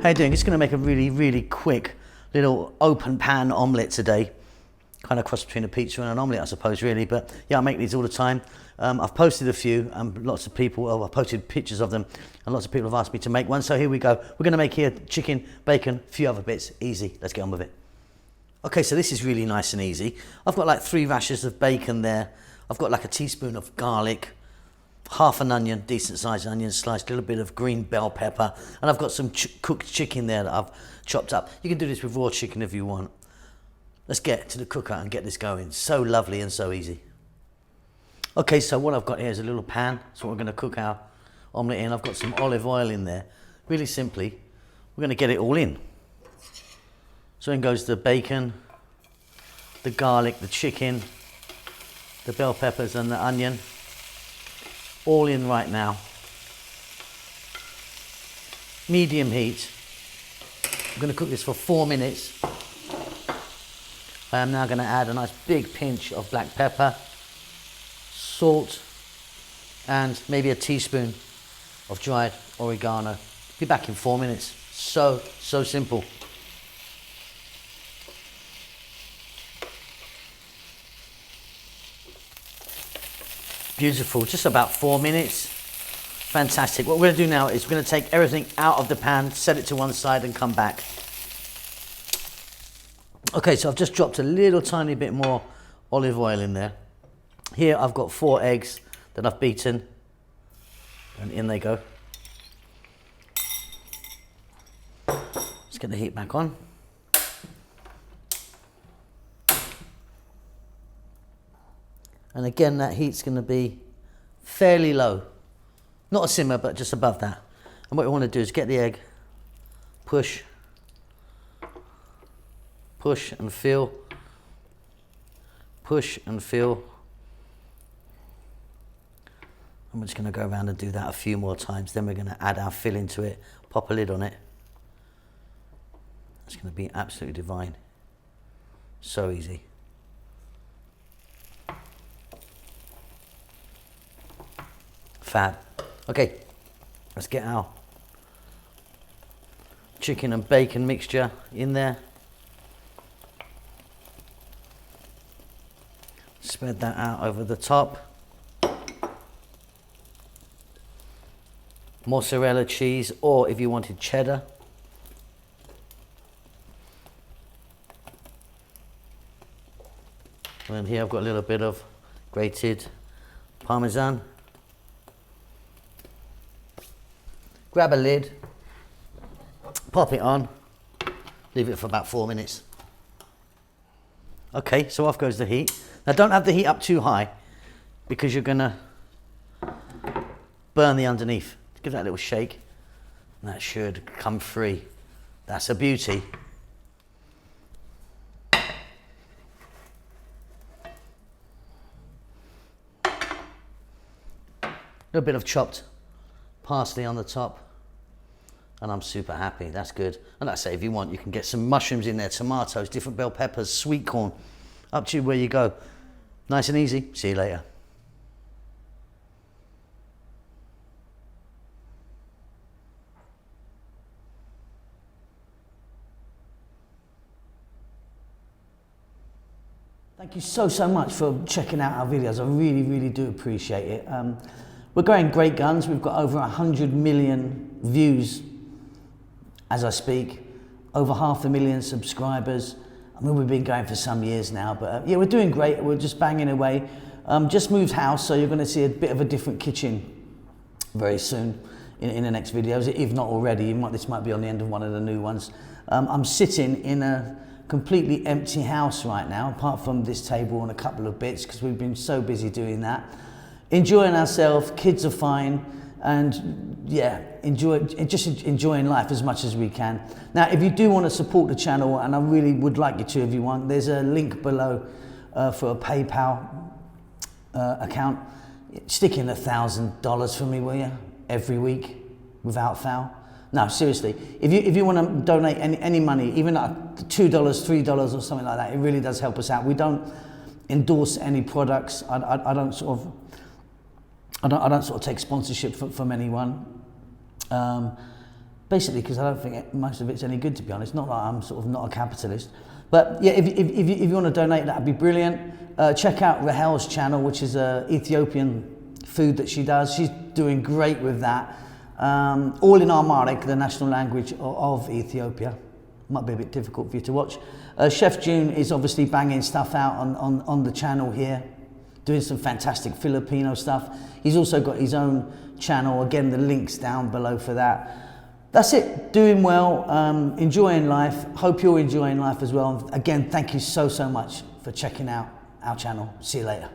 How you doing? Just going to make a really quick little open pan omelette today. Kind of cross between a pizza and an omelette, I suppose, really. But yeah, I make these all the time. I've posted a few, lots of people, well, I've posted pictures of them, and lots of people have asked me to make one. So here we go. We're going to make here chicken, bacon, a few other bits. Easy. Let's get on with it. Okay, so this is really nice and easy. I've got like 3 rashers of bacon there. I've got like a teaspoon of garlic, half an onion, decent sized onion sliced, a little bit of green bell pepper, and I've got some cooked chicken there that I've chopped up. You can do this with raw chicken if you want. Let's get to the cooker and get this going. So lovely and so easy. Okay, so what I've got here is a little pan. That's what we're going to cook our omelette in. I've got some olive oil in there. Really simply, we're going to get it all in. So in goes the bacon, the garlic, the chicken, the bell peppers and the onion. All in right now. Medium heat. I'm going to cook this for 4 minutes. I am now going to add a nice big pinch of black pepper, salt, and maybe a teaspoon of dried oregano. Be back in 4 minutes. So simple. Beautiful, just about 4 minutes. Fantastic. What we're going to do now is we're going to take everything out of the pan, set it to one side and come back. Okay, so I've just dropped a little tiny bit more olive oil in there. Here I've got 4 eggs that I've beaten, and in they go. Let's get the heat back on. And again, that heat's going to be fairly low. Not a simmer, but just above that. And what we want to do is get the egg, push and fill, push and fill. And we're just going to go around and do that a few more times. Then we're going to add our filling to it, pop a lid on it. It's going to be absolutely divine. So easy. Fab. Okay, let's get our chicken and bacon mixture in there. Spread that out over the top. Mozzarella cheese, or if you wanted cheddar. And then here I've got a little bit of grated Parmesan. Grab a lid, pop it on, leave it for about 4 minutes. Okay, so off goes the heat. Now don't have the heat up too high because you're gonna burn the underneath. Give that a little shake and that should come free. That's a beauty. A little bit of chopped parsley on the top, and I'm super happy. That's good. And like I say, if you want, you can get some mushrooms in there, tomatoes, different bell peppers, sweet corn. Up to you where you go. Nice and easy. See you later. Thank you so much for checking out our videos. I really do appreciate it. We're going great guns. We've got over 100 million views as I speak, over 500,000 subscribers. I mean, we've been going for some years now, but yeah, we're doing great. We're just banging away. Just moved house, so you're going to see a bit of a different kitchen very soon in the next videos, if not already. This might be on the end of one of the new ones. I'm sitting in a completely empty house right now, apart from this table and a couple of bits, because we've been so busy doing that. Enjoying ourselves, kids are fine, and yeah, enjoying life as much as we can. Now, if you do want to support the channel, and I really would like you to if you want, there's a link below for a PayPal account. Stick in $1,000 for me, will you? Every week, without fail. No, seriously, if you want to donate any money, even like $2, $3 or something like that, it really does help us out. We don't endorse any products. I don't sort of take sponsorship from anyone. Basically, because I don't think most of it's any good, to be honest. Not that I'm sort of not a capitalist. But yeah, if you want to donate, that'd be brilliant. Check out Rahel's channel, which is Ethiopian food that she does. She's doing great with that. All in Amharic, the national language of Ethiopia. Might be a bit difficult for you to watch. Chef June is obviously banging stuff out on the channel here, doing some fantastic Filipino stuff. He's also got his own channel. Again, the link's down below for that. That's it. Doing well, enjoying life. Hope you're enjoying life as well. Again, thank you so much for checking out our channel. See you later.